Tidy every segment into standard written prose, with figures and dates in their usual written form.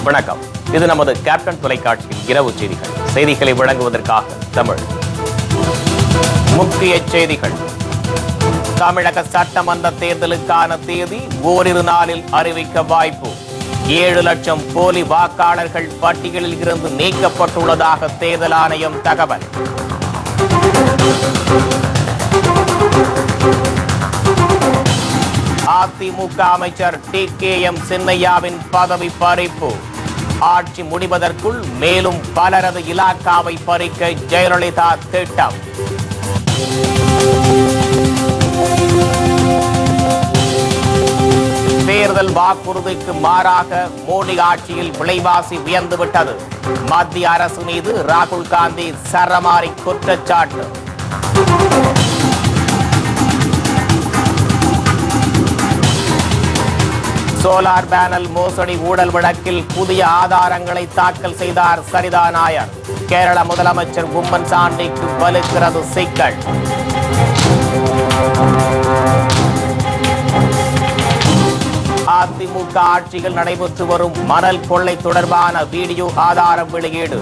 வணக்கம். இது நமது கேப்டன் தொலைக்காட்சியின் இரவு செய்திகள். செய்திகளை வழங்குவதற்காக தமிழ். முக்கிய செய்திகள். தமிழக சட்டமன்ற தேர்தலுக்கான தேதி ஓரிரு நாளில் அறிவிக்க வாய்ப்பு. 7 லட்சம் போலி வாக்காளர்கள் பட்டியலில் இருந்து நீக்கப்பட்டுள்ளதாக தேர்தல் ஆணையம் தகவல். அதிமுக அமைச்சர் TKM சின்னையாவின் பதவி பறிப்பு. ஆட்சி முடிவதற்குள் மேலும் பலரது இலாக்காவை பறிக்க ஜெயலலிதா திட்டம். தேர்தல் வாக்குறுதிக்கு மாறாக மோடி ஆட்சியில் விலைவாசி உயர்ந்துவிட்டது. மத்திய அரசு மீது ராகுல் காந்தி சரமாரி குற்றச்சாட்டு. சோலார் பேனல் மோசடி ஊழல் வழக்கில் புதிய ஆதாரங்களை தாக்கல் செய்தார் சரிதா நாயர். கேரள முதலமைச்சர் கும்மன் சாண்டிக்கு வலுக்கிறது சிக்கல். அதிமுக ஆட்சியில் நடைபெற்று வரும் மணல் கொள்ளை தொடர்பான வீடியோ ஆதாரம் வெளியீடு.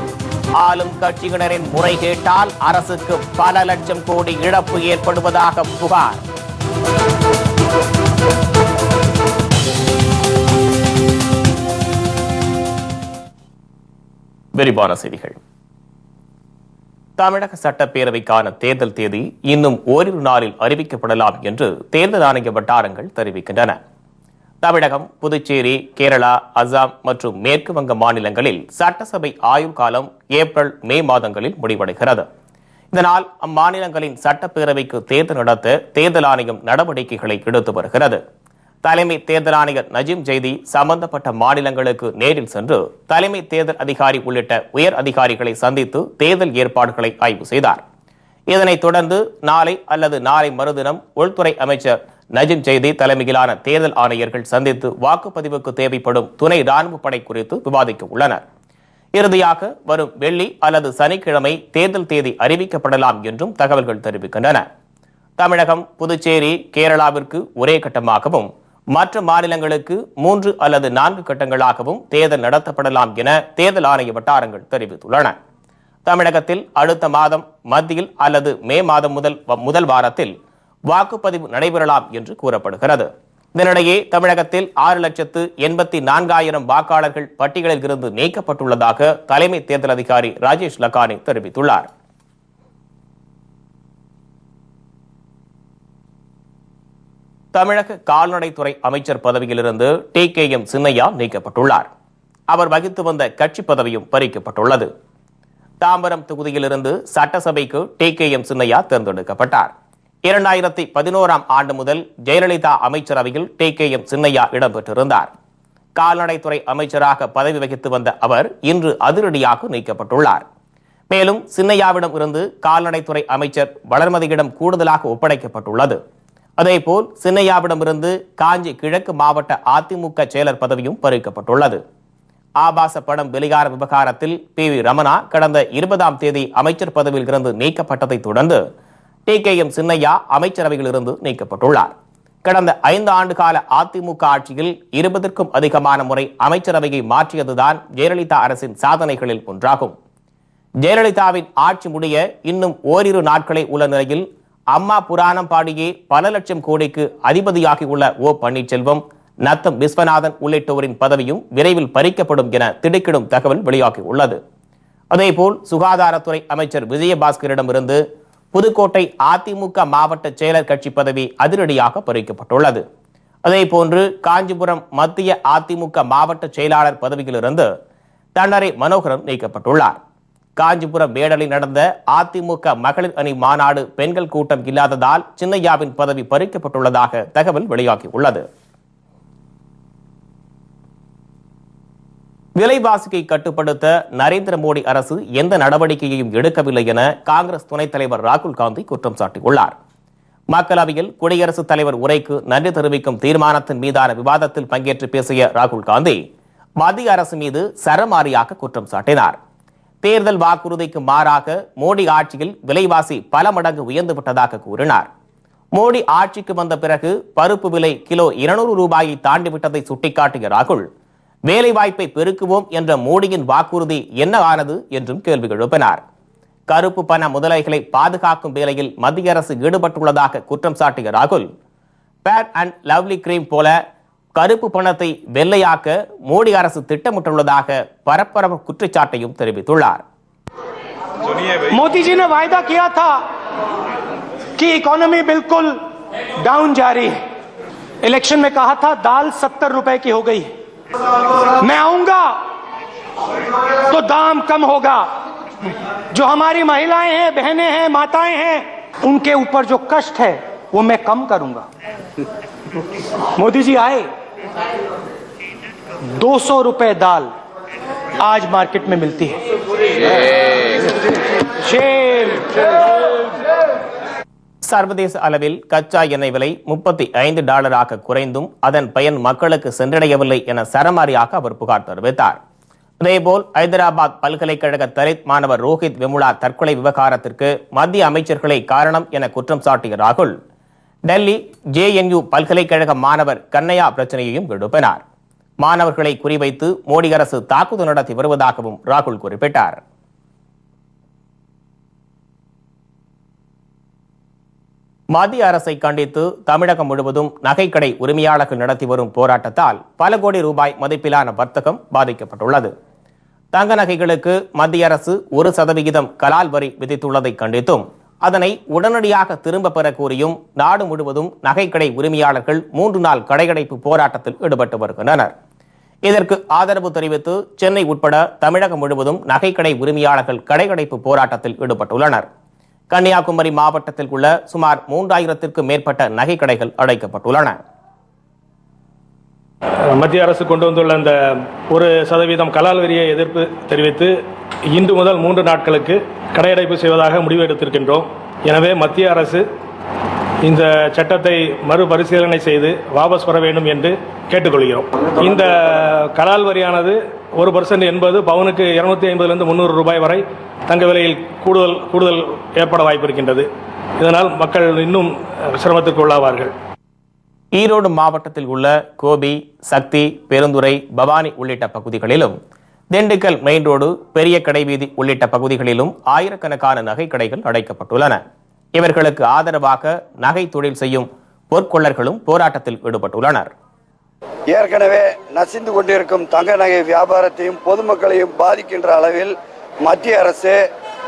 ஆளும் கட்சியினரின் முறைகேட்டால் அரசுக்கு பல லட்சம் கோடி இழப்பு ஏற்படுவதாக புகார். விரிவான செய்திகள். தமிழக சட்டப்பேரவைக்கான தேர்தல் தேதி இன்னும் ஓரிரு நாளில் அறிவிக்கப்படலாம் என்று தேர்தல் ஆணைய வட்டாரங்கள் தெரிவிக்கின்றன. தமிழகம், புதுச்சேரி, கேரளா, அசாம் மற்றும் மேற்கு வங்க மாநிலங்களில் சட்டசபை ஆயுள் காலம் ஏப்ரல், மே மாதங்களில் முடிவடைகிறது. இதனால் அம்மாநிலங்களின் சட்டப்பேரவைக்கு தேர்தல் நடத்த தேர்தல் ஆணையம் நடவடிக்கைகளை எடுத்து வருகிறது. தலைமை தேர்தல் ஆணையர் நஜீம் ஜெய்தி சம்பந்தப்பட்ட மாநிலங்களுக்கு நேரில் சென்று தலைமை தேர்தல் அதிகாரி உள்ளிட்ட உயர் அதிகாரிகளை சந்தித்து தேர்தல் ஏற்பாடுகளை ஆய்வு செய்தார். இதனைத் தொடர்ந்து நாளை அல்லது நாளை மறுதினம் உள்துறை அமைச்சர் நஜீம் ஜெய்தி தலைமையிலான தேர்தல் ஆணையர்கள் சந்தித்து வாக்குப்பதிவுக்கு தேவைப்படும் துணை ராணுவ படை குறித்து விவாதிக்க உள்ளனர். இறுதியாக வரும் வெள்ளி அல்லது சனிக்கிழமை தேர்தல் தேதி அறிவிக்கப்படலாம் என்றும் தகவல்கள் தெரிவிக்கின்றன. தமிழகம், புதுச்சேரி, கேரளாவிற்கு ஒரே கட்டமாகவும் மற்ற மாநிலங்களுக்கு 3 அல்லது 4 கட்டங்களாகவும் தேர்தல் நடத்தப்படலாம் என தேர்தல் ஆணைய வட்டாரங்கள் தெரிவித்துள்ளன. தமிழகத்தில் அடுத்த மாதம் மத்தியில் அல்லது மே மாதம் முதல் வாரத்தில் வாக்குப்பதிவு நடைபெறலாம் என்று கூறப்படுகிறது. இதனிடையே தமிழகத்தில் 6,84,000 வாக்காளர்கள் பட்டியலில் இருந்து நீக்கப்பட்டுள்ளதாக தலைமை தேர்தல் அதிகாரி ராஜேஷ் லக்கானி தெரிவித்துள்ளார். தமிழக கால்நடைத்துறை அமைச்சர் பதவியிலிருந்து TKM சின்னையா நீக்கப்பட்டுள்ளார். அவர் வகித்து வந்த கட்சி பதவியும் பறிக்கப்பட்டுள்ளது. தாம்பரம் தொகுதியிலிருந்து சட்டசபைக்கு TKM சின்னையா தேர்ந்தெடுக்கப்பட்டார். 2011ஆம் ஆண்டு முதல் ஜெயலலிதா அமைச்சரவையில் TKM சின்னையா இடம்பெற்றிருந்தார். கால்நடைத்துறை அமைச்சராக பதவி வகித்து வந்த அவர் இன்று அதிரடியாக நீக்கப்பட்டுள்ளார். மேலும் சின்னையாவிடம் இருந்து கால்நடைத்துறை அமைச்சர் வளர்மதியிடம் கூடுதலாக ஒப்படைக்கப்பட்டுள்ளது. அதேபோல் சின்னையாவிடமிருந்து காஞ்சி கிழக்கு மாவட்ட அதிமுக செயலர் பதவியும் பறிக்கப்பட்டுள்ளது. ஆபாச படம் வெளியான விவகாரத்தில் PV ரமணா கடந்த 20ஆம் தேதி அமைச்சர் பதவியில் இருந்து நீக்கப்பட்டதை தொடர்ந்து TKM சின்னையா அமைச்சரவையில் இருந்து நீக்கப்பட்டுள்ளார். கடந்த 5 ஆண்டு கால அதிமுக ஆட்சியில் 20க்கும் அதிகமான முறை அமைச்சரவையை மாற்றியதுதான் ஜெயலலிதா அரசின் சாதனைகளில் ஒன்றாகும். ஜெயலலிதாவின் ஆட்சி முடிய இன்னும் ஓரிரு நாட்களே உள்ள நிலையில் அம்மா புராணம் பாடியே பல லட்சம் கோடிக்கு அதிபதியாகியுள்ள O பன்னீர்செல்வம், நத்தம் விஸ்வநாதன் உள்ளிட்டோரின் பதவியும் விரைவில் பறிக்கப்படும் என திடுக்கிடும் தகவல் வெளியாகியுள்ளது. அதேபோல் சுகாதாரத்துறை அமைச்சர் விஜயபாஸ்கரிடமிருந்து புதுக்கோட்டை அதிமுக மாவட்ட செயலர் கட்சி பதவி அதிரடியாக பறிக்கப்பட்டுள்ளது. அதேபோன்று காஞ்சிபுரம் மத்திய அதிமுக மாவட்ட செயலாளர் பதவியிலிருந்து தண்டரை மனோகரன் நீக்கப்பட்டுள்ளார். காஞ்சிபுரம் மேடலில் நடந்த அதிமுக மகளிர் அணி மாநாடு பெண்கள் கூட்டம் இல்லாததால் சின்னையாவின் பதவி பறிக்கப்பட்டுள்ளதாக தகவல் வெளியாகியுள்ளது. விலைவாசியை கட்டுப்படுத்த நரேந்திர மோடி அரசு எந்த நடவடிக்கையையும் எடுக்கவில்லை என காங்கிரஸ் துணைத் தலைவர் ராகுல் காந்தி குற்றம் சாட்டியுள்ளார். மக்களவையில் குடியரசுத் தலைவர் உரைக்கு நன்றி தெரிவிக்கும் தீர்மானத்தின் மீதான விவாதத்தில் பங்கேற்று பேசிய ராகுல் காந்தி மத்திய அரசு மீது சரமாரியாக குற்றம் சாட்டினார். தேர்தல் வாக்குறுதிக்கு மாறாக மோடி ஆட்சியில் விலைவாசி பல மடங்கு உயர்ந்துவிட்டதாக கூறினார். மோடி ஆட்சிக்கு வந்த பிறகு பருப்பு விலை கிலோ 200 ரூபாயை தாண்டிவிட்டதை சுட்டிக்காட்டிய ராகுல், வேலைவாய்ப்பை பெருக்குவோம் என்ற மோடியின் வாக்குறுதி என்ன ஆனது என்றும் கேள்வி எழுப்பினார். கருப்பு பண முதலைகளை பாதுகாக்கும் வேலையில் மத்திய அரசு ஈடுபட்டுள்ளதாக குற்றம் சாட்டிய ராகுல், ஃபேர் அண்ட் லவ்லி கிரீம் போல கருப்பு பணத்தை வெள்ளையாக்க மோடி அரசு திட்டமிட்டுள்ளதாக பரபரப்பு குற்றச்சாட்டையும் தெரிவித்துள்ளார். मोदी जी ने वायदा किया था कि इकोनॉमी बिल्कुल डाउन जा रही है। इलेक्शन में कहा था दाल 70 रुपए की हो गई। मैं आऊंगा तो दाम कम होगा। जो हमारी महिलाएं हैं, बहनें हैं, माताएं हैं, उनके ऊपर जो कष्ट है वो मैं कम करूंगा। मोदी जी आए, 200 रुपए दाल आज मार्केट में मिलती है। சர்வதேச அளவில் கச்சா எண்ணெய் விலை $35 குறைந்தும் அதன் பயன் மக்களுக்கு சென்றடையவில்லை என சரமாரியாக அவர் புகார் தெரிவித்தார். இதேபோல் ஐதராபாத் பல்கலைக்கழக தலித் மாணவர் ரோஹித் வெமுலா தற்கொலை விவகாரத்திற்கு மத்திய அமைச்சர்களை காரணம் என குற்றம் சாட்டிய ராகுல், டெல்லி JNU பல்கலைக்கழக மாணவர் கண்ணையா பிரச்சனையையும் எழுப்பினார். மாணவர்களை குறிவைத்து மோடி அரசு தாக்குதல் நடத்தி வருவதாகவும் ராகுல் குறிப்பிட்டார். மத்திய அரசை கண்டித்து தமிழகம் முழுவதும் நகைக்கடை உரிமையாளர்கள் நடத்தி வரும் போராட்டத்தால் பல கோடி ரூபாய் மதிப்பிலான வர்த்தகம் பாதிக்கப்பட்டுள்ளது. தங்க நகைகளுக்கு மத்திய அரசு 1% கலால் வரி விதித்துள்ளதை கண்டித்தும் அதனை உடனடியாக திரும்ப பெற கோரியும் நாடு முழுவதும் நகைக்கடை உரிமையாளர்கள் 3 நாள் கடையடைப்பு போராட்டத்தில் ஈடுபட்டு வருகின்றனர். இதற்கு ஆதரவு தெரிவித்து சென்னை உட்பட தமிழகம் முழுவதும் நகைக்கடை உரிமையாளர்கள் கடையடைப்பு போராட்டத்தில் ஈடுபட்டுள்ளனர். கன்னியாகுமரி மாவட்டத்தில் உள்ள சுமார் 3000க்கும் மேற்பட்ட நகைக்கடைகள் அடைக்கப்பட்டுள்ளன. மத்திய அரசு கொண்டு வந்துள்ள அந்த 1% கலால் வரியை எதிர்ப்பு தெரிவித்து இன்று முதல் 3 நாட்களுக்கு கடையடைப்பு செய்வதாக முடிவு எடுத்திருக்கின்றோம். எனவே மத்திய அரசு இந்த சட்டத்தை மறுபரிசீலனை செய்து வாபஸ் பெற வேண்டும் என்று கேட்டுக்கொள்கிறோம். இந்த கலால் வரியானது 1% என்பது பவுனுக்கு 250 300 ரூபாய் வரை தங்க விலையில் கூடுதல் ஏற்பட வாய்ப்பு இருக்கின்றது. இதனால் மக்கள் இன்னும் சிரமத்திற்கு உள்ளாவார்கள். ஈரோடு மாவட்டத்தில் உள்ள கோபி, சக்தி, பெருந்துறை, பவானி உள்ளிட்ட பகுதிகளிலும், திண்டுக்கல் மெயின் ரோடு, பெரிய கடைவீதி உள்ளிட்ட பகுதிகளிலும் ஆயிரக்கணக்கான நகைக்கடைகள் அடைக்கப்பட்டுள்ளன. இவர்களுக்கு ஆதரவாக நகை தொழில் செய்யும் பொற்கொள்ளர்களும் போராட்டத்தில் ஈடுபட்டுள்ளனர். ஏற்கனவே நசிந்து கொண்டிருக்கும் தங்க நகை வியாபாரத்தையும் பொதுமக்களையும் பாதிக்கின்ற அளவில் மத்திய அரசு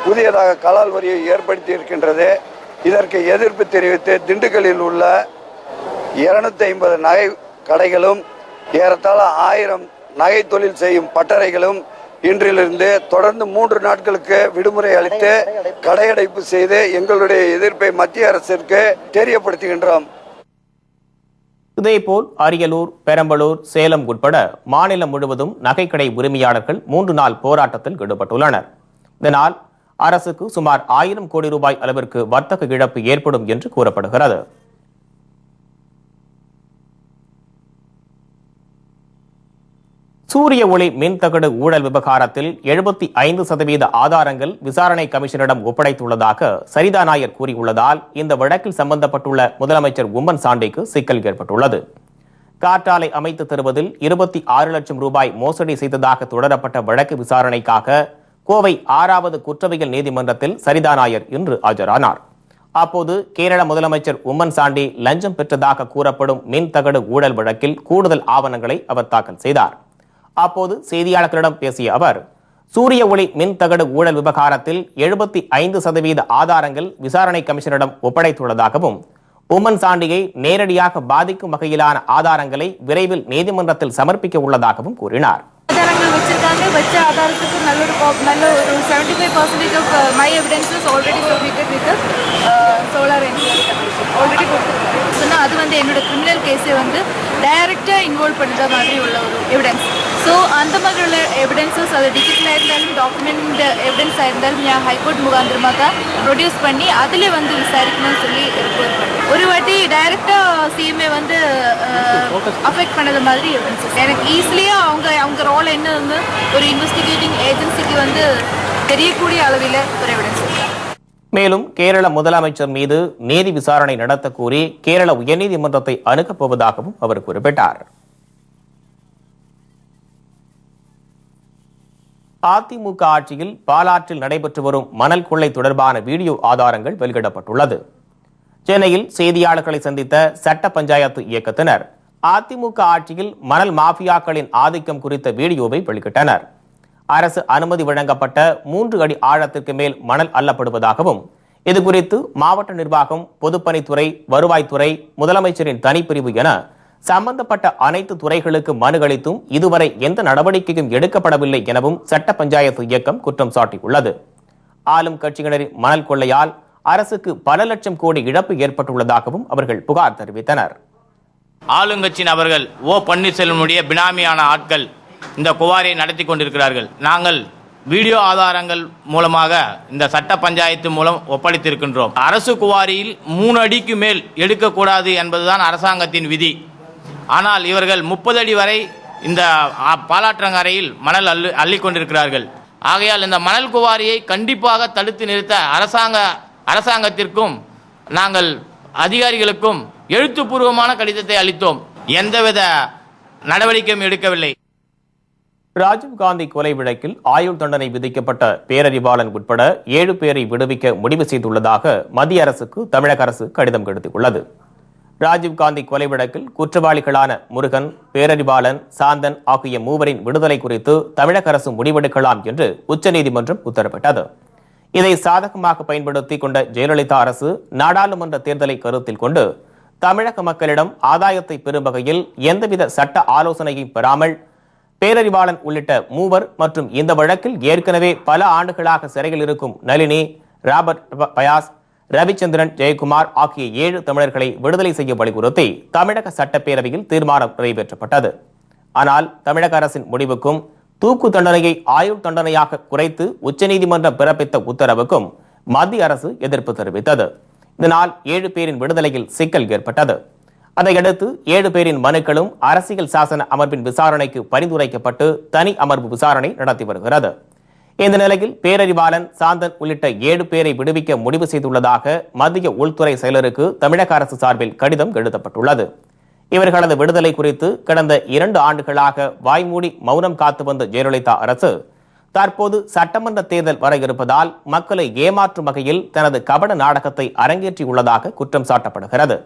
புதியதாக கலால் வரியை ஏற்படுத்தி இருக்கின்றது. இதற்கு எதிர்ப்பு தெரிவித்து திண்டுக்கல்லில் உள்ள 250 நகை கடைகளும் ஏறத்தாழ 1000 நகை தொழில் செய்யும் பட்டறைகளும் இன்றிலிருந்து தொடர்ந்து 3 நாட்களுக்கு விடுமுறை அளித்து கடையடைப்பு செய்து எங்களுடைய எதிர்ப்பை மத்திய அரசிற்கு தெரியப்படுத்துகின்றோம். இதேபோல் அரியலூர், பெரம்பலூர், சேலம் உட்பட மாநிலம் முழுவதும் நகைக்கடை உரிமையாளர்கள் 3 நாள் போராட்டத்தில் ஈடுபட்டுள்ளனர். இதனால் அரசுக்கு சுமார் 1000 கோடி ரூபாய் அளவிற்கு வர்த்தக இழப்பு ஏற்படும் என்று கூறப்படுகிறது. சூரிய ஒளி மின்தகடு ஊழல் விவகாரத்தில் 75% ஆதாரங்கள் விசாரணை கமிஷனிடம் ஒப்படைத்துள்ளதாக சரிதா நாயர் கூறியுள்ளதால் இந்த வழக்கில் சம்பந்தப்பட்டுள்ள முதலமைச்சர் உம்மன் சாண்டிக்கு சிக்கல் ஏற்பட்டுள்ளது. காற்றாலை அமைத்து தருவதில் 26 லட்சம் ரூபாய் மோசடி செய்ததாக தொடரப்பட்ட வழக்கு விசாரணைக்காக கோவை 6வது குற்றவியல் நீதிமன்றத்தில் சரிதா நாயர் இன்று ஆஜரானார். அப்போது கேரள முதலமைச்சர் உம்மன் சாண்டி லஞ்சம் பெற்றதாக கூறப்படும் மின்தகடு ஊழல் வழக்கில் கூடுதல் ஆவணங்களை அவர் தாக்கல் செய்தார். அப்போது செய்தியாளர்களிடம் பேசிய அவர், சூரிய ஒளி மின்தகடு ஊழல் விவகாரத்தில் 75% ஆதாரங்கள் விசாரணை கமிஷனிடம் ஒப்படைத்துள்ளதாகவும் உம்மன் சாண்டியை நேரடியாக பாதிக்கும் வகையிலான ஆதாரங்களை விரைவில் நீதிமன்றத்தில் சமர்ப்பிக்க உள்ளதாகவும் கூறினார். ஆதாரங்கள் வச்சிருக்காங்க. வச்ச ஆதாரத்துக்கு நல்ல ஒரு 75% of my evidences already submitted with solar energy already கொடுத்துருக்காங்க. சொன்னால் அது என்னோட கிரிமினல் கேஸை டைரக்டாக இன்வால்வ் பண்ணுற மாதிரி உள்ள ஒரு எவிடன்ஸ். ஸோ அந்த மாதிரி உள்ள எவிடன்சஸ் அது டிஜிட்டலாக இருந்தாலும் டாக்குமெண்ட் எவிடன்ஸாக இருந்தாலும் நான் ஹைகோர்ட் முகாந்திரமாக தான் ப்ரொடியூஸ் பண்ணி அதில் விசாரிக்கணும்னு சொல்லி ரிப்போர்ட் பண்ணேன். ஒரு வாட்டி டைரக்டாக சிஎம்ஏ அஃபெக்ட் பண்ணது மாதிரி எவிடன்சஸ் எனக்கு ஈஸிலியாக அவங்க ரோல் என்னன்னு ஒரு இன்வெஸ்டிகேட்டிங் ஏஜென்சிக்கு தெரியக்கூடிய அளவில் ஒரு எவிடன்ஸ். மேலும் கேரள முதலமைச்சர் மீது நீதி விசாரணை நடத்த கோரி கேரள உயர்நீதிமன்றத்தை அணுகப் போவதாகவும் அவர் குறிப்பிட்டார். அதிமுக ஆட்சியில் பாலாற்றில் நடைபெற்று வரும் மணல் கொள்ளை தொடர்பான வீடியோ ஆதாரங்கள் வெளியிடப்பட்டுள்ளது. சென்னையில் செய்தியாளர்களை சந்தித்த சட்ட பஞ்சாயத்து இயக்கத்தினர் அதிமுக ஆட்சியில் மணல் மாஃபியாக்களின் ஆதிக்கம் குறித்த வீடியோவை வெளியிட்டனர். அரசு அனுமதி வழங்கப்பட்ட 3 அடி ஆழத்திற்கு மேல் மணல் அள்ளப்படுவதாகவும் இதுகுறித்து மாவட்ட நிர்வாகம், பொதுப்பணித்துறை, வருவாய்த்துறை, முதலமைச்சரின் தனிப்பிரிவு என சம்பந்தப்பட்ட அனைத்து துறைகளுக்கு மனு அளித்தும் இதுவரை எந்த நடவடிக்கையும் எடுக்கப்படவில்லை எனவும் சட்ட பஞ்சாயத்து இயக்கம் குற்றம் சாட்டியுள்ளது. ஆளும் கட்சியினரின் மணல் கொள்ளையால் அரசுக்கு பல லட்சம் கோடி இழப்பு ஏற்பட்டுள்ளதாகவும் அவர்கள் புகார் தெரிவித்தனர். ஆளுங்கட்சி நபர்கள் ஓ பன்னீர்செல்வனுடைய பினாமியான ஆட்கள் இந்த குவாரியை நடத்தி கொண்டிருக்கிறார்கள். நாங்கள் வீடியோ ஆதாரங்கள் மூலமாக இந்த சட்ட பஞ்சாயத்து மூலம் ஒப்படைத்திருக்கின்றோம். அரசு குவாரியில் 3 அடிக்கு மேல் எடுக்கக்கூடாது என்பதுதான் அரசாங்கத்தின் விதி. ஆனால் இவர்கள் 30 அடி வரை இந்த பாலாற்றங்கரையில் மணல் அள்ளிக் கொண்டிருக்கிறார்கள். ஆகையால் இந்த மணல் குவாரியை கண்டிப்பாக தடுத்து நிறுத்த அரசாங்கத்திற்கும் நாங்கள் அதிகாரிகளுக்கும் எழுத்துப்பூர்வமான கடிதத்தை அளித்தோம். எந்தவித நடவடிக்கையும் எடுக்கவில்லை. ராஜீவ்காந்தி கொலை வழக்கில் ஆயுள் தண்டனை விதிக்கப்பட்ட பேரறிவாளன் உட்பட 7 பேரை விடுவிக்க முடிவு செய்துள்ளதாக மத்திய அரசுக்கு தமிழக அரசு கடிதம் எழுதியுள்ளது. ராஜீவ்காந்தி கொலை வழக்கில் குற்றவாளிகளான முருகன், பேரறிவாளன், சாந்தன் ஆகிய 3 விடுதலை குறித்து தமிழக அரசு முடிவெடுக்கலாம் என்று உச்சநீதிமன்றம் உத்தரவிட்டது. இதை சாதகமாக பயன்படுத்தி கொண்ட ஜெயலலிதா அரசு நாடாளுமன்ற தேர்தலை கருத்தில் கொண்டு தமிழக மக்களிடம் ஆதாயத்தை பெறும் வகையில் எந்தவித சட்ட ஆலோசனையும் பெறாமல் பேரறிவாளன் உள்ளிட்ட 3 மற்றும் இந்த வழக்கில் ஏற்கனவே பல ஆண்டுகளாக சிறையில் இருக்கும் நளினி, ராபர்ட் பயாஸ், ரவிச்சந்திரன், ஜெயக்குமார் ஆகிய 7 தமிழர்களை விடுதலை செய்ய வலியுறுத்தி தமிழக சட்டப்பேரவையில் தீர்மானம் நிறைவேற்றப்பட்டது. ஆனால் தமிழக அரசின் முடிவுக்கும் தூக்கு தண்டனையை ஆயுள் தண்டனையாக குறைத்து உச்சநீதிமன்றம் பிறப்பித்த உத்தரவுக்கும் மத்திய அரசு எதிர்ப்பு தெரிவித்தது. இதனால் 7 பேரின் விடுதலையில் சிக்கல் ஏற்பட்டது. அதையடுத்து 7 பேரின் மனுக்களும் அரசியல் சாசன அமர்வின் விசாரணைக்கு பரிந்துரைக்கப்பட்டு தனி அமர்வு விசாரணை நடத்தி வருகிறது. இந்த நிலையில் பேரறிவாளன், சாந்தன் உள்ளிட்ட 7 பேரை விடுவிக்க முடிவு செய்துள்ளதாக மத்திய உள்துறை செயலருக்கு தமிழக அரசு சார்பில் கடிதம் எழுதப்பட்டுள்ளது. இவர்களது விடுதலை குறித்து கடந்த 2 ஆண்டுகளாக வாய்மூடி மௌனம் காத்து வந்த ஜெயலலிதா அரசு தற்போது சட்டமன்ற தேர்தல் வர இருப்பதால் மக்களை ஏமாற்றும் வகையில் தனது கபட நாடகத்தை அரங்கேற்றியுள்ளதாக குற்றம் சாட்டப்படுகிறது.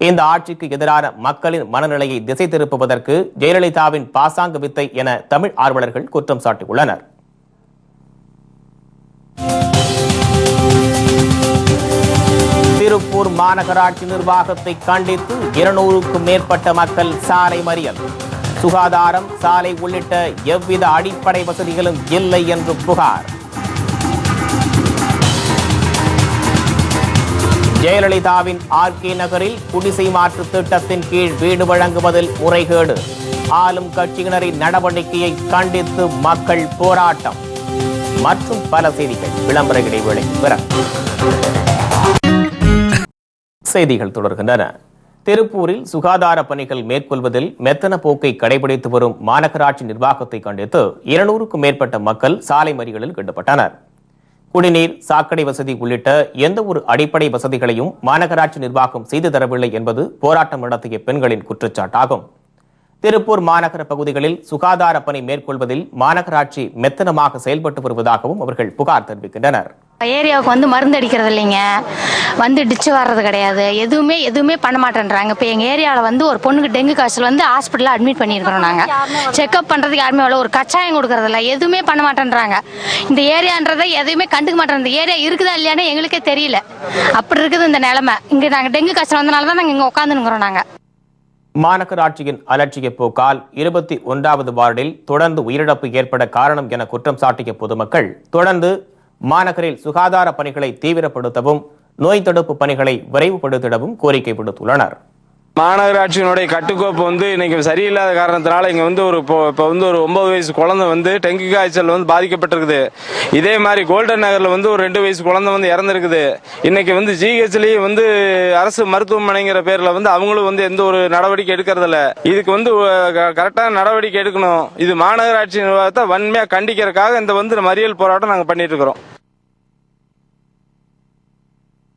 இந்த ஆட்சிக்கு எதிரான மக்களின் மனநிலையை திசை திருப்புவதற்கு ஜெயலலிதாவின் பாசாங்கு வித்தை என தமிழ் ஆர்வலர்கள் குற்றம் சாட்டியுள்ளனர். திருப்பூர் மாநகராட்சி நிர்வாகத்தை கண்டித்து 200க்கும் மேற்பட்ட மக்கள் சாலை மறியல். சுகாதாரம், சாலை உள்ளிட்ட எவ்வித அடிப்படை வசதிகளும் இல்லை என்று புகார். ஜெயலலிதாவின் ஆர்கே நகரில் குடிசை மாற்று திட்டத்தின் கீழ் வீடு வழங்குவதில் முறைகேடு. ஆளும் கட்சியினரின் நடவடிக்கையை கண்டித்து மக்கள் போராட்டம். மற்றும் பல செய்திகள் விளம்பர இடைவேளைக்கு பிறகு. செய்திகள் தொடர்கின்றன. திருப்பூரில் சுகாதார பணிகள் மேற்கொள்வதில் மெத்தன போக்கை கடைபிடித்து வரும் மாநகராட்சி நிர்வாகத்தை கண்டித்து 200க்கும் மேற்பட்ட மக்கள் சாலை மறியலில் ஈடுபட்டனர். குடிநீர், சாக்கடை வசதி உள்ளிட்ட எந்த ஒரு அடிப்படை வசதிகளையும் மாநகராட்சி நிர்வாகம் செய்து தரவில்லை என்பது போராட்டம் நடத்திய பெண்களின் குற்றச்சாட்டாகும். திருப்பூர் மாநகர பகுதிகளில் சுகாதார பணி மேற்கொள்வதில் மாநகராட்சி மெத்தனமாக செயல்பட்டு வருவதாகவும் அவர்கள் புகார் தெரிவிக்கின்றனர். ஏரியாவுக்கு மருந்து அடிக்கிறது இல்லைங்க, டிச்சு வர்றது கிடையாது, எதுவுமே பண்ண மாட்டேன்றாங்க. இப்போ எங்கள் ஏரியாவில் ஒரு பொண்ணுக்கு டெங்கு காய்ச்சல் ஹாஸ்பிட்டலில் அட்மிட் பண்ணியிருக்கிறோம். நாங்கள் செக்அப் பண்ணுறதுக்கு யாருமே அவ்வளோ ஒரு கச்சாயம் கொடுக்கறதில்ல, எதுவுமே பண்ண மாட்டேன்றாங்க. இந்த ஏரியான்றதை எதுவுமே கண்டுக்க மாட்டேன். இந்த ஏரியா இருக்குதா இல்லையானே எங்களுக்கே தெரியல. அப்படி இருக்குது இந்த நிலைமை. இங்கே நாங்கள் டெங்கு காய்ச்சல் வந்தனால தான் நாங்கள் இங்கே உட்காந்துருக்கிறோம். நாங்கள் மாநகராட்சியின் அலட்சிய போக்கால் 21வது வார்டில் தொடர்ந்து உயிரிழப்பு ஏற்பட காரணம் என குற்றம் சாட்டிய பொதுமக்கள் தொடர்ந்து மாநகரில் சுகாதார பணிகளை தீவிரப்படுத்தவும், நோய் தடுப்பு பணிகளை விரைவுபடுத்திடவும் கோரிக்கை விடுத்துள்ளனர். மாநகராட்சியினுடைய கட்டுக்கோப்பு இன்னைக்கு சரியில்லாத காரணத்தினால இங்க ஒரு 9 வயசு குழந்தை டெங்கு காய்ச்சல் பாதிக்கப்பட்டிருக்குது. இதே மாதிரி கோல்டன் நகர்ல ஒரு 2 வயசு குழந்தை இறந்திருக்குது. இன்னைக்கு ஜிஹெச்லயே அரசு மருத்துவமனைங்கிற பேர்ல அவங்களும் எந்த ஒரு நடவடிக்கை எடுக்கிறது இல்ல. இதுக்கு கரெக்டான நடவடிக்கை எடுக்கணும். இது மாநகராட்சி நிர்வாகத்தை வன்மையா கண்டிக்கிறதுக்காக இந்த மறியல் போராட்டம் நாங்க பண்ணிட்டு இருக்கிறோம்.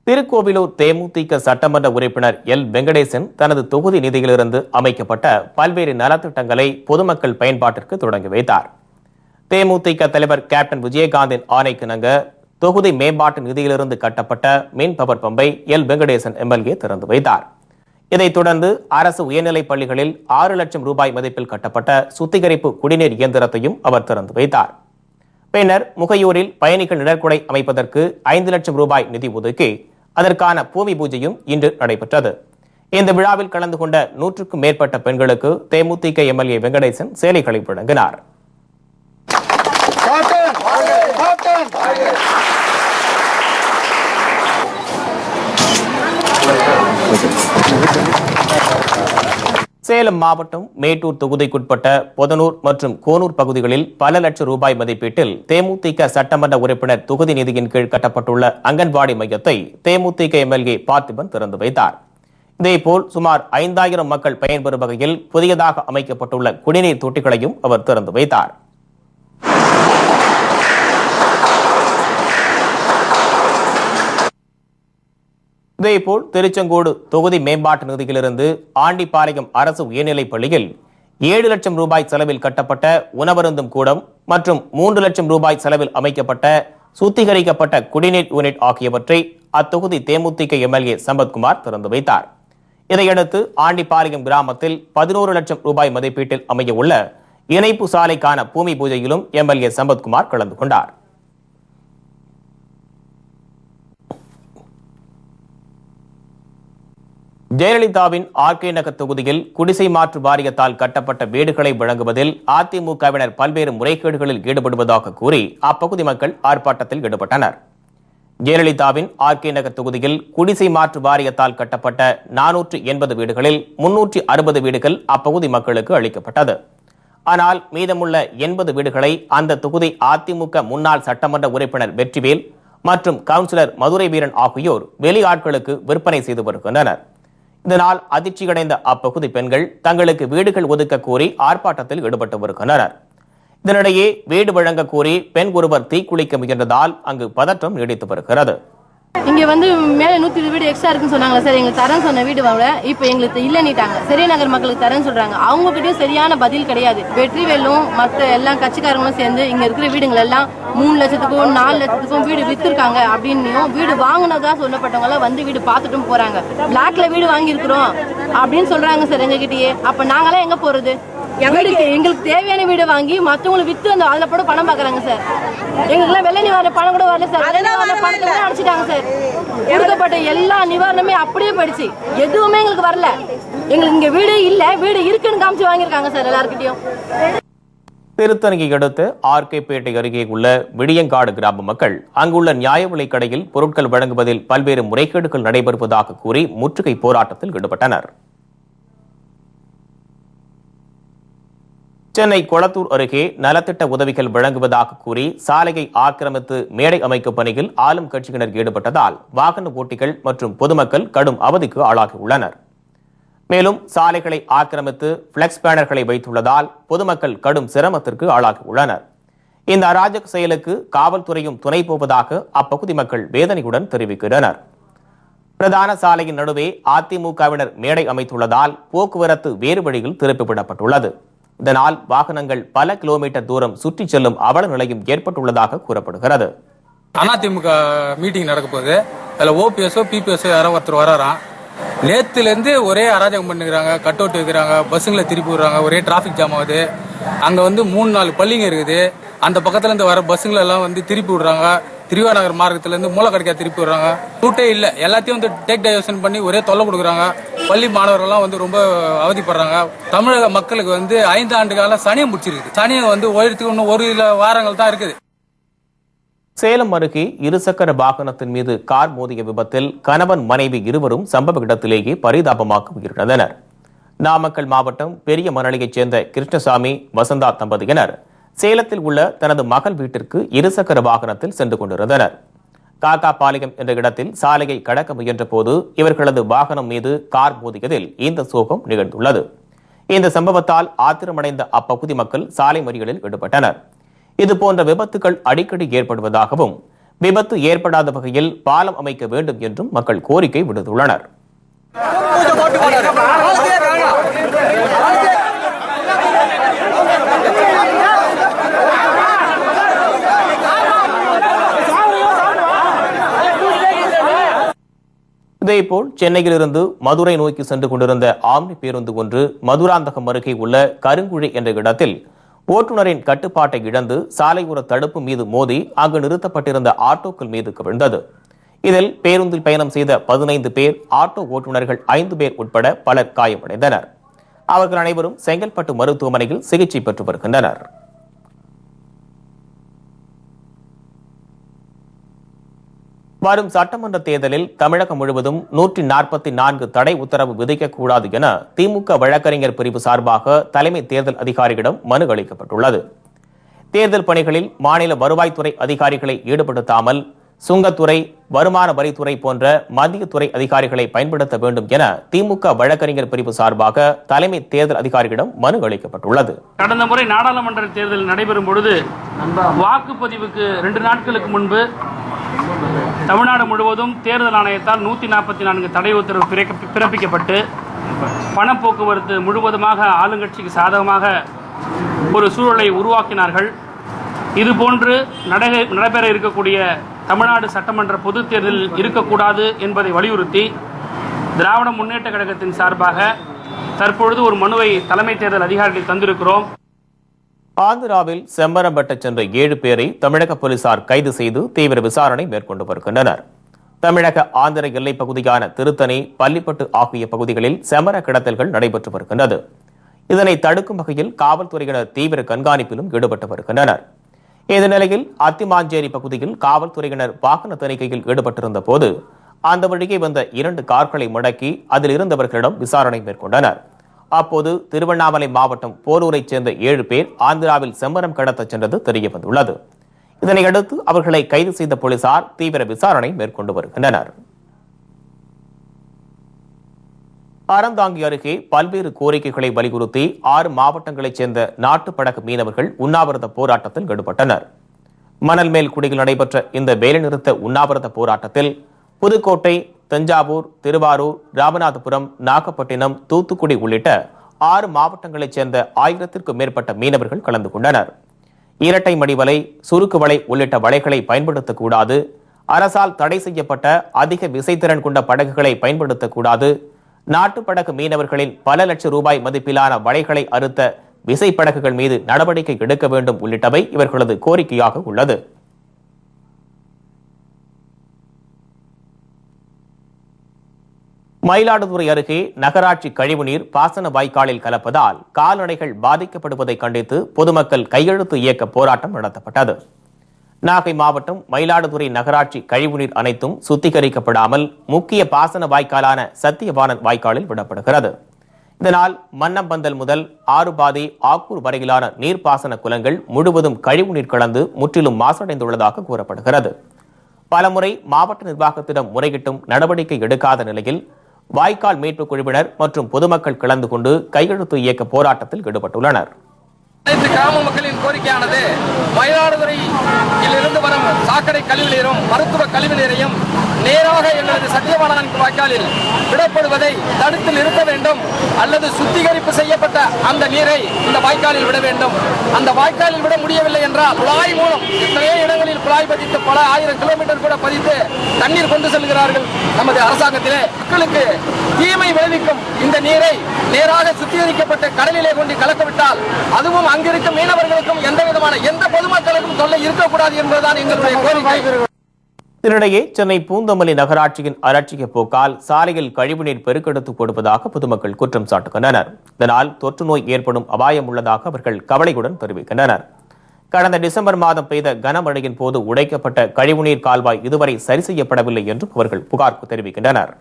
திருக்கோவிலூர் தேமுதிக சட்டமன்ற உறுப்பினர் எல் வெங்கடேசன் தனது தொகுதி நிதியிலிருந்து அமைக்கப்பட்ட பல்வேறு நலத்திட்டங்களை பொதுமக்கள் பயன்பாட்டிற்கு தொடங்கி வைத்தார். தேமுதிக தலைவர் கேப்டன் விஜயகாந்தின் ஆணைக்கிணங்க தொகுதி மேம்பாட்டு நிதியிலிருந்து கட்டப்பட்ட மின் பவர் பம்பை எல் வெங்கடேசன் எம்எல்ஏ திறந்து வைத்தார். இதைத் தொடர்ந்து அரசு உயர்நிலைப் பள்ளிகளில் 6 லட்சம் ரூபாய் மதிப்பில் கட்டப்பட்ட சுத்திகரிப்பு குடிநீர் இயந்திரத்தையும் அவர் திறந்து வைத்தார். பின்னர் முகையூரில் பயணிகள் நிழற்குடை அமைப்பதற்கு 5 லட்சம் ரூபாய் நிதி ஒதுக்கி அதற்கான பூமி பூஜையும் இன்று நடைபெற்றது. இந்த விழாவில் கலந்து கொண்ட 100க்கும் மேற்பட்ட பெண்களுக்கு தேமுதிக எம்எல்ஏ வெங்கடேசன் சேலைகளை வழங்கினார். சேலம் மாவட்டம் மேட்டூர் தொகுதிக்குட்பட்ட பொதனூர் மற்றும் கோனூர் பகுதிகளில் பல லட்சம் ரூபாய் மதிப்பீட்டில் தேமுதிக சட்டமன்ற உறுப்பினர் தொகுதி நிதியின் கீழ் கட்டப்பட்டுள்ள அங்கன்வாடி மையத்தை தேமுதிக எம்எல்ஏ பார்த்திபன் திறந்து வைத்தார். இதேபோல் சுமார் 5000 மக்கள் பயன்பெறும் வகையில் புதியதாக அமைக்கப்பட்டுள்ள குடிநீர் தொட்டிகளையும் அவர் திறந்து வைத்தார். இதேபோல் திருச்செங்கோடு தொகுதி மேம்பாட்டு நிதியிலிருந்து ஆண்டிப்பாளையம் அரசு உயர்நிலைப் பள்ளியில் 7 லட்சம் ரூபாய் செலவில் கட்டப்பட்ட உணவருந்தும் கூடம் மற்றும் 3 லட்சம் ரூபாய் செலவில் அமைக்கப்பட்ட சுத்திகரிக்கப்பட்ட குடிநீர் யூனிட் ஆகியவற்றை அத்தொகுதி தேமுதிக எம்எல்ஏ சம்பத்குமார் திறந்து வைத்தார். இதையடுத்து ஆண்டிப்பாளையம் கிராமத்தில் 11 லட்சம் ரூபாய் மதிப்பீட்டில் அமைய உள்ள இணைப்பு சாலைக்கான பூமி பூஜையிலும் எம்எல்ஏ சம்பத்குமார் கலந்து கொண்டார். ஜெயலலிதாவின் ஆர்கே நகர் தொகுதியில் குடிசை மாற்று வாரியத்தால் கட்டப்பட்ட வீடுகளை வழங்குவதில் அதிமுகவினர் பல்வேறு முறைகேடுகளில் ஈடுபடுவதாக கூறி அப்பகுதி மக்கள் ஆர்ப்பாட்டத்தில் ஈடுபட்டனர். ஜெயலலிதாவின் ஆர்கே நகர் தொகுதியில் குடிசை மாற்று வாரியத்தால் கட்டப்பட்ட 480 வீடுகளில் 360 வீடுகள் அப்பகுதி மக்களுக்கு அளிக்கப்பட்டது. ஆனால் மீதமுள்ள 80 வீடுகளை அந்த தொகுதி அதிமுக முன்னாள் சட்டமன்ற உறுப்பினர் வெற்றிவேல் மற்றும் கவுன்சிலர் மதுரை வீரன் ஆகியோர் வெளியாட்களுக்கு விற்பனை செய்து வருகின்றனர். இதனால் அதிர்ச்சியடைந்த அப்பகுதி பெண்கள் தங்களுக்கு வீடுகள் ஒதுக்க கோரி ஆர்ப்பாட்டத்தில் ஈடுபட்டு வருகின்றனர். இதனிடையே வீடு வழங்க கோரி பெண் ஒருவர் தீக்குளிக்க முயன்றதால் அங்கு பதற்றம் நீடித்து வருகிறது. இங்க வந்து மேல 120 வீடு எக்ஸ்ட்ரா இருக்குன்னு சொன்னாங்களா சார், எங்களுக்கு தரேன்னு சொன்ன வீடு வாங்க இப்ப எங்களுக்கு இல்லன்னிட்டாங்க. பெரியநகர் மக்களுக்கு தரேன்னு சொல்றாங்க, அவங்க கிட்டயும் சரியான பதில் கிடையாது. வெற்றிவேலும் மற்ற எல்லா கட்சிக்காரங்களும் சேர்ந்து இங்க இருக்கிற வீடுகள் எல்லாம் 3 லட்சத்துக்கும் 4 லட்சத்துக்கும் வீடு வித்திருக்காங்க அப்படின்னும் வீடு வாங்கினதா சொல்லப்பட்டவங்க எல்லாம் வந்து வீடு பார்த்துட்டும் போறாங்க. பிளாக்ல வீடு வாங்கி இருக்கிறோம் அப்படின்னு சொல்றாங்க சார் எங்க கிட்டயே. அப்ப நாங்களாம் எங்க போறது? எங்களுக்கு தேவையான வீடு வாங்கி மற்றவங்களுக்கு வித்து அந்த அதுல போட பணம் பாக்குறாங்க சார். எங்களுக்குலாம் வெள்ள நிவாரண பணம் கூட வரல சார். பணத்தை கூட அடிச்சிட்டாங்க சார். கொடுக்கப்பட்ட எல்லா நிவாரணமே அப்படியே போயிடுச்சு, எதுவுமே எங்களுக்கு வரல. எங்களுக்கு இங்க வீடு இல்ல, வீடு இருக்குன்னு காமிச்சு வாங்கியிருக்காங்க சார் எல்லாருக்கிட்டையும். திருத்தணியை அடுத்து ஆர்கேபேட்டை அருகே உள்ள விடியங்காடு கிராம மக்கள் அங்குள்ள நியாய விலைக் கடையில் பொருட்கள் வழங்குவதில் பல்வேறு முறைகேடுகள் நடைபெறுவதாக கூறி முற்றுகை போராட்டத்தில் ஈடுபட்டனர். சென்னை கொளத்தூர் அருகே நலத்திட்ட உதவிகள் வழங்குவதாக கூறி சாலையை ஆக்கிரமித்து மேடை அமைக்கும் பணியில் ஆளும் கட்சியினர் ஈடுபட்டதால் வாகன ஓட்டிகள் மற்றும் பொதுமக்கள் கடும் அவதிக்கு ஆளாகியுள்ளனர். மேலும் சாலைகளை ஆக்கிரமித்து பிளெக்ஸ் பேனர்களை வைத்துள்ளதால் பொதுமக்கள் கடும் சிரமத்திற்கு ஆளாகியுள்ளனர். இந்த அராஜக செயலுக்கு காவல்துறையும் துணை போவதாக அப்பகுதி மக்கள் வேதனையுடன் தெரிவிக்கின்றனர். பிரதான சாலையின் நடுவே அதிமுகவினர் மேடை அமைத்துள்ளதால் போக்குவரத்து வேறு வழியில் திருப்பிவிடப்பட்டுள்ளது. இதனால் வாகனங்கள் பல கிலோமீட்டர் தூரம் சுற்றி செல்லும் அவல நிலையும் ஏற்பட்டுள்ளதாக கூறப்படுகிறது. அதிமுக மீட்டிங் நடக்க போகுது. அதுல ஓபிஎஸ்ஓ பிபிஎஸ்ஓ யாரோ ஒருத்தர் வராராம். நேத்துல இருந்து ஒரே அராஜகம் பண்ணுறாங்க, கட் அவுட் வைக்கிறாங்க, பஸ்ஸுங்களை திருப்பி விடுறாங்க, ஒரே டிராபிக் ஜாம் ஆகுது. அங்க வந்து 3-4 பள்ளிங்க இருக்குது. அந்த பக்கத்துல இருந்து வர பஸ்ஸுங்களை எல்லாம் வந்து திருப்பி விடுறாங்க. திருவாநகர் மார்க்கத்துல இருந்து மூலக்கடைக்கா திருப்பி விடுறாங்க. ரூட்டே இல்ல, எல்லாத்தையும் வந்து டேக் டைவர்ஷன் பண்ணி ஒரே தொல்லை கொடுக்குறாங்க. பள்ளி மாணவர்கள்லாம் வந்து ரொம்ப அவதிப்படுறாங்க. தமிழக மக்களுக்கு வந்து 5 ஆண்டு காலம் சனியம் பிடிச்சிருக்கு. சனியம் வந்து ஒழிறதுக்கு இன்னும் ஒரு வாரங்கள் தான் இருக்குது. சேலம் அருகே இருசக்கர வாகனத்தின் மீது கார் மோதிய விபத்தில் கணவன் மனைவி இருவரும் சம்பவ இடத்திலேயே பரிதாபமாக உயிரிழந்தனர். நாமக்கல் மாவட்டம் பெரிய மணலியைச் சேர்ந்த கிருஷ்ணசாமி வசந்தா தம்பதியினர் சேலத்தில் உள்ள தனது மகள் வீட்டிற்கு இருசக்கர வாகனத்தில் சென்று கொண்டிருந்தனர். காக்காபாளையம் என்ற இடத்தில் சாலையை கடக்க முயன்ற போது இவர்களது வாகனம் மீது கார் மோதியதில் இந்த சோகம் நிகழ்ந்துள்ளது. இந்த சம்பவத்தால் ஆத்திரமடைந்த அப்பகுதி மக்கள் சாலை மறியலில் ஈடுபட்டனர். இதுபோன்ற விபத்துகள் அடிக்கடி ஏற்படுவதாகவும் விபத்து ஏற்படாத வகையில் பாலம் அமைக்க வேண்டும் என்றும் மக்கள் கோரிக்கை விடுத்துள்ளனர். இதேபோல் சென்னையிலிருந்து மதுரை நோக்கி சென்று கொண்டிருந்த ஆம்னி பேருந்து ஒன்று மதுராந்தகம் அருகே உள்ள கருங்குழி என்ற இடத்தில் ஓட்டுநரின் கட்டுப்பாட்டை இழந்து சாலையோர தடுப்பு மீது மோதி அங்கு நிறுத்தப்பட்டிருந்த ஆட்டோக்கள் மீது கவிழ்ந்தது. இதில் பேருந்தில் பயணம் செய்த 15 பேர், ஆட்டோ ஓட்டுநர்கள் 5 பேர் உட்பட பலர் காயமடைந்தனர். அவர்கள் அனைவரும் செங்கல்பட்டு மருத்துவமனையில் சிகிச்சை பெற்று வருகின்றனர். வரும் சட்டமன்ற தேர்தலில் தமிழகம் முழுவதும் 144 தடை உத்தரவு விதிக்கக்கூடாது என திமுக வழக்கறிஞர் பிரிவு சார்பாக தலைமை தேர்தல் அதிகாரியிடம் மனு அளிக்கப்பட்டுள்ளது. தேர்தல் பணிகளில் மாநில வருவாய்த்துறை அதிகாரிகளை ஈடுபடுத்தாமல் சுங்கத்துறை, வருமான வரித்துறை போன்ற மத்திய துறை அதிகாரிகளை பயன்படுத்த வேண்டும் என திமுக வழக்கறிஞர் பிரிவு சார்பாக தலைமை தேர்தல் அதிகாரியிடம் மனு அளிக்கப்பட்டுள்ளது. கடந்த முறை நாடாளுமன்ற தேர்தல் நடைபெறும் பொழுது வாக்குப்பதிவுக்கு 2 நாட்களுக்கு முன்பு தமிழ்நாடு முழுவதும் தேர்தல் ஆணையத்தால் 144 தடை உத்தரவு பிறப்பிக்கப்பட்டு பணப்போக்குவரத்து முழுவதுமாக ஆளுங்கட்சிக்கு சாதகமாக ஒரு சூழலை உருவாக்கினார்கள். இதுபோன்று நடைபெற இருக்கக்கூடிய தமிழ்நாடு சட்டமன்ற பொதுத் தேர்தலில் இருக்கக்கூடாது என்பதை வலியுறுத்தி திராவிட முன்னேற்ற கழகத்தின் சார்பாக தற்பொழுது ஒரு மனுவை தலைமை தேர்தல் அதிகாரிகள் தந்திருக்கிறோம். ஆந்திராவில் செம்பரம் வெட்டச் சென்ற 7 பேரை தமிழக போலீசார் கைது செய்து தீவிர விசாரணை மேற்கொண்டு வருகின்றனர். தமிழக ஆந்திர எல்லைப் பகுதியான திருத்தணி, பள்ளிப்பட்டு ஆகிய பகுதிகளில் செம்மர கடத்தல்கள் நடைபெற்று வருகின்றது. இதனை தடுக்கும் வகையில் காவல்துறையினர் தீவிர கண்காணிப்பிலும் ஈடுபட்டு வருகின்றனர். இந்த நிலையில் அத்திமாஞ்சேரி பகுதியில் காவல்துறையினர் வாகன தணிக்கையில் ஈடுபட்டிருந்த போது அந்த வழியே வந்த 2 கார்களை முடக்கி அதில் இருந்தவர்களிடம் விசாரணை மேற்கொண்டனர். அப்போது திருவண்ணாமலை மாவட்டம் போலூரைச் சேர்ந்த 7 பேர் ஆந்திராவில் செம்மரம் கடத்தச் சென்றது தெரியவந்துள்ளது. இதனையடுத்து அவர்களை கைது செய்த போலீசார் தீவிர விசாரணை மேற்கொண்டு வருகின்றனர். அறந்தாங்கி அருகே பல்வேறு கோரிக்கைகளை வலியுறுத்தி 6 மாவட்டங்களைச் சேர்ந்த நாட்டுப்படகு மீனவர்கள் உண்ணாவிரத போராட்டத்தில் ஈடுபட்டனர். மணல் மேல் குடியில் நடைபெற்ற இந்த வேலைநிறுத்த உண்ணாவிரத போராட்டத்தில் புதுக்கோட்டை, தஞ்சாவூர், திருவாரூர், ராமநாதபுரம், நாகப்பட்டினம், தூத்துக்குடி உள்ளிட்ட 6 மாவட்டங்களைச் சேர்ந்த 1000த்திற்கும் மேற்பட்ட மீனவர்கள் கலந்து கொண்டனர். இரட்டை மடிவலை, சுருக்கு வலை உள்ளிட்ட வலைகளை பயன்படுத்தக்கூடாது, அரசால் தடை செய்யப்பட்ட அதிக விசைத்திறன் கொண்ட படகுகளை பயன்படுத்தக்கூடாது, நாட்டுப்படகு மீனவர்களின் பல லட்சம் ரூபாய் மதிப்பிலான வலைகளை அறுத்த விசைப்படகுகள் மீது நடவடிக்கை எடுக்க வேண்டும் உள்ளிட்டவை இவர்களது கோரிக்கையாக உள்ளது. மயிலாடுதுறை அருகே நகராட்சி கழிவுநீர் பாசன வாய்க்காலில் கலப்பதால் கால்நடைகள் பாதிக்கப்படுவதை கண்டித்து பொதுமக்கள் கையெழுத்து இயக்க போராட்டம் நடத்தப்பட்டது. நாகை மாவட்டம் மயிலாடுதுறை நகராட்சி கழிவுநீர் அனைத்தும் சுத்திகரிக்கப்படாமல் முக்கிய பாசன வாய்க்காலான சத்தியவாணன் வாய்க்காலில் விடப்படுகிறது. இதனால் மன்னம்பந்தல் முதல் ஆறுபாதி, ஆக்கூர் வரையிலான நீர்ப்பாசன குளங்கள் முழுவதும் கழிவுநீர் கலந்து முற்றிலும் மாசடைந்துள்ளதாக கூறப்படுகிறது. பலமுறை மாவட்ட நிர்வாகத்திடம் முறையிட்டும் நடவடிக்கை எடுக்காத நிலையில் வாய்க்கால் மீட்புக் குழுவினர் மற்றும் பொதுமக்கள் கலந்து கொண்டு கையெழுத்து இயக்க போராட்டத்தில் ஈடுபட்டுள்ளனர். அனைத்து கிராம மக்களின் கோரிக்கையானது மயிலாடுதுறையில் இருந்து வரும் சாக்கடை கழிவுநீரும் மருத்துவ கழிவுநீரையும் நேராக எங்களது சத்தியவாணன் வாய்க்காலில் விடப்படுவதை தடுத்து நிறுத்த வேண்டும், அல்லது சுத்திகரிப்பு செய்யப்பட்ட அந்த நீரை இந்த வாய்க்காலில் விட வேண்டும். அந்த வாய்க்காலில் விட முடியவில்லை என்றால் குழாய் மூலம் எத்தனையோ இடங்களில் குழாய் பதித்து பல 1000 கிலோமீட்டர் கூட பதித்து தண்ணீர் கொண்டு செல்கிறார்கள். நமது அரசாங்கத்திலே மக்களுக்கு தீமை விளைவிக்கும் இந்த நீரை நேராக சுத்திகரிக்கப்பட்ட கடலிலே கொண்டு கலக்கவிட்டால் அதுவும் அங்கிருக்கும் மீனவர்களுக்கும் எந்த பொதுமக்களுக்கும் தொல்லை இருக்கக்கூடாது என்பதுதான் எங்களுடைய கோரிக்கை. இதனிடையே சென்னை பூந்தமல்லி நகராட்சியின் அலட்சிய போக்கால் சாலையில் கழிவுநீர் பெருக்கெடுத்து கொடுப்பதாக பொதுமக்கள் குற்றம் சாட்டுகின்றனர். இதனால் தொற்று நோய் ஏற்படும் அபாயம் உள்ளதாக அவர்கள் கவலையுடன் தெரிவிக்கின்றனர். கடந்த டிசம்பர் மாதம் பெய்த கனமழையின் போது உடைக்கப்பட்ட கழிவுநீர் கால்வாய் இதுவரை சரி செய்யப்படவில்லை என்றும் அவர்கள் புகார் தெரிவிக்கின்றனர்.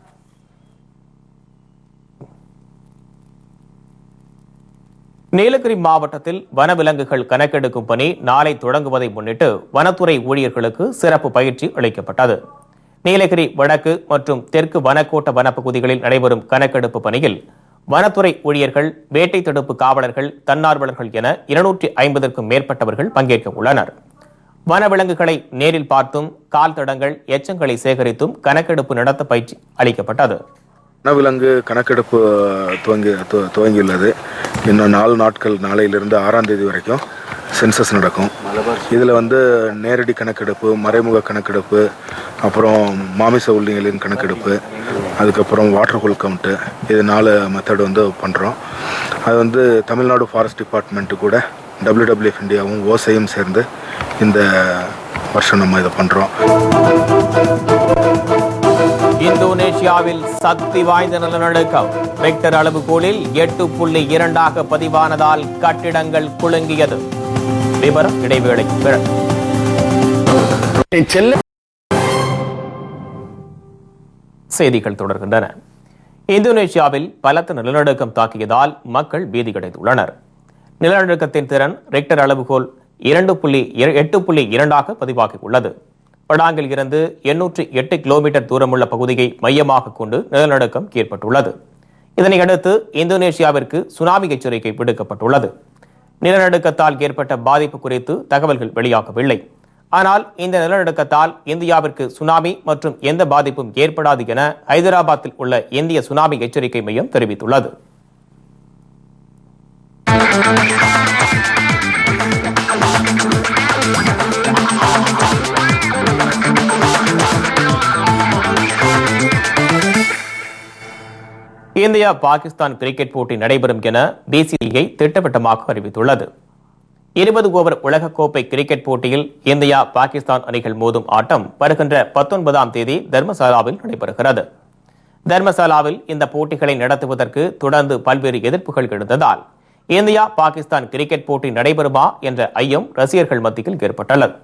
நீலகிரி மாவட்டத்தில் வனவிலங்குகள் கணக்கெடுக்கும் பணி நாளை தொடங்குவதை முன்னிட்டு வனத்துறை ஊழியர்களுக்கு சிறப்பு பயிற்சி அளிக்கப்பட்டது. நீலகிரி வடக்கு மற்றும் தெற்கு வனக்கோட்ட வனப்பகுதிகளில் நடைபெறும் கணக்கெடுப்பு பணியில் வனத்துறை ஊழியர்கள், வேட்டை தடுப்பு காவலர்கள், தன்னார்வலர்கள் என 250க்கும் மேற்பட்டவர்கள் பங்கேற்க உள்ளனர். வனவிலங்குகளை நேரில் பார்த்தும் கால் தடங்கள், எச்சங்களை சேகரித்தும் கணக்கெடுப்பு நடத்த பயிற்சி அளிக்கப்பட்டது. வனவிலங்கு கணக்கெடுப்பு துவங்கியுள்ளது. இன்னும் 4 நாட்கள், நாளையிலிருந்து 6ஆம் தேதி வரைக்கும் சென்சஸ் நடக்கும். இதில் வந்து நேரடி கணக்கெடுப்பு, மறைமுக கணக்கெடுப்பு, அப்புறம் மாமிச உள்ளிகளின் கணக்கெடுப்பு, அதுக்கப்புறம் வாட்டர் ஹோல் கவுண்ட்டு, இது 4 மெத்தட் வந்து பண்ணுறோம். அது வந்து தமிழ்நாடு ஃபாரஸ்ட் டிபார்ட்மெண்ட்டு கூட WWF இந்தியாவும் ஓசையும் சேர்ந்து இந்த வருஷம் நம்ம இதை பண்ணுறோம். இந்தோனேஷியாவில் சக்தி வாய்ந்த நிலநடுக்கம் ரெக்டர் அளவுகோலில் 8.2 பதிவானதால் கட்டிடங்கள் குலுங்கியது. விவரம் இடைவேளைக்கு பிறகு. செய்திகள் தொடர்கின்றன. இந்தோனேஷியாவில் பலத்த நிலநடுக்கம் தாக்கியதால் மக்கள் பீதியடைந்துள்ளனர். நிலநடுக்கத்தின் திறன் ரெக்டர் அளவுகோல் 8.2 பதிவாகியுள்ளது. படாங்கில் இருந்து 808 கிலோமீட்டர் தூரமுள்ள பகுதியை மையமாக கொண்டு நிலநடுக்கம் ஏற்பட்டுள்ளது. இதனையடுத்து இந்தோனேஷியாவிற்கு சுனாமி எச்சரிக்கை விடுக்கப்பட்டுள்ளது. நிலநடுக்கத்தால் ஏற்பட்ட பாதிப்பு குறித்து தகவல்கள் வெளியாகவில்லை. ஆனால் இந்த நிலநடுக்கத்தால் இந்தியாவிற்கு சுனாமி மற்றும் எந்த பாதிப்பும் ஏற்படாது என ஹைதராபாத்தில் உள்ள இந்திய சுனாமி எச்சரிக்கை மையம் தெரிவித்துள்ளது. இந்தியா பாகிஸ்தான் கிரிக்கெட் போட்டி நடைபெறும் என BCCI திட்டவட்டமாக அறிவித்துள்ளது. 20 ஓவர் உலகக்கோப்பை கிரிக்கெட் போட்டியில் இந்தியா பாகிஸ்தான் அணிகள் மோதும் ஆட்டம் வருகின்ற 19ஆம் தேதி தர்மசாலாவில் நடைபெறுகிறது. தர்மசாலாவில் இந்த போட்டிகளை நடத்துவதற்கு தொடர்ந்து பல்வேறு எதிர்ப்புகள் எழுந்ததால் இந்தியா பாகிஸ்தான் கிரிக்கெட் போட்டி நடைபெறுமா என்ற ஐயம் ரசிகர்கள் மத்தியில் ஏற்பட்டுள்ளது.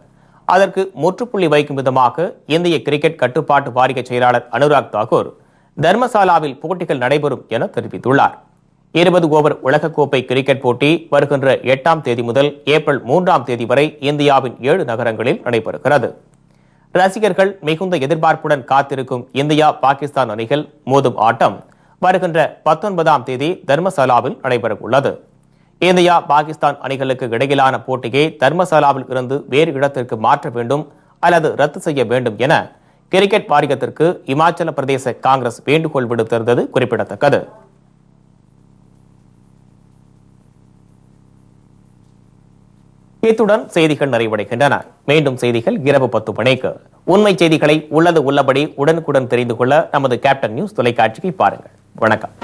அதற்கு முற்றுப்புள்ளி வைக்கும் விதமாக இந்திய கிரிக்கெட் கட்டுப்பாட்டு வாரிய செயலாளர் அனுராக் தாக்கூர் தர்மசாலாவில் போட்டிகள் நடைபெறும் என தெரிவித்துள்ளார். 20 ஓவர் உலகக்கோப்பை கிரிக்கெட் போட்டி வருகின்ற 8ஆம் தேதி முதல் ஏப்ரல் 3ஆம் தேதி வரை இந்தியாவின் 7 நகரங்களில் நடைபெறுகிறது. ரசிகர்கள் மிகுந்த எதிர்பார்ப்புடன் காத்திருக்கும் இந்தியா பாகிஸ்தான் அணிகள் மோதும் ஆட்டம் வருகின்ற 19ஆம் தேதி தர்மசாலாவில் நடைபெறவுள்ளது. இந்தியா பாகிஸ்தான் அணிகளுக்கு இடையிலான போட்டியை தர்மசாலாவில் இருந்து வேறு இடத்திற்கு மாற்ற வேண்டும் அல்லது ரத்து செய்ய வேண்டும் என கிரிக்கெட் வாரியத்திற்கு இமாச்சல பிரதேச காங்கிரஸ் வேண்டுகோள் விடுத்திருந்தது குறிப்பிடத்தக்கது. இத்துடன் செய்திகள் நிறைவடைகின்றன. மீண்டும் செய்திகள் இரவு 10 மணிக்கு. உண்மை செய்திகளை உள்ளது உள்ளபடி உடனுக்குடன் தெரிந்து கொள்ள நமது கேப்டன் நியூஸ் தொலைக்காட்சியை பாருங்கள். வணக்கம்.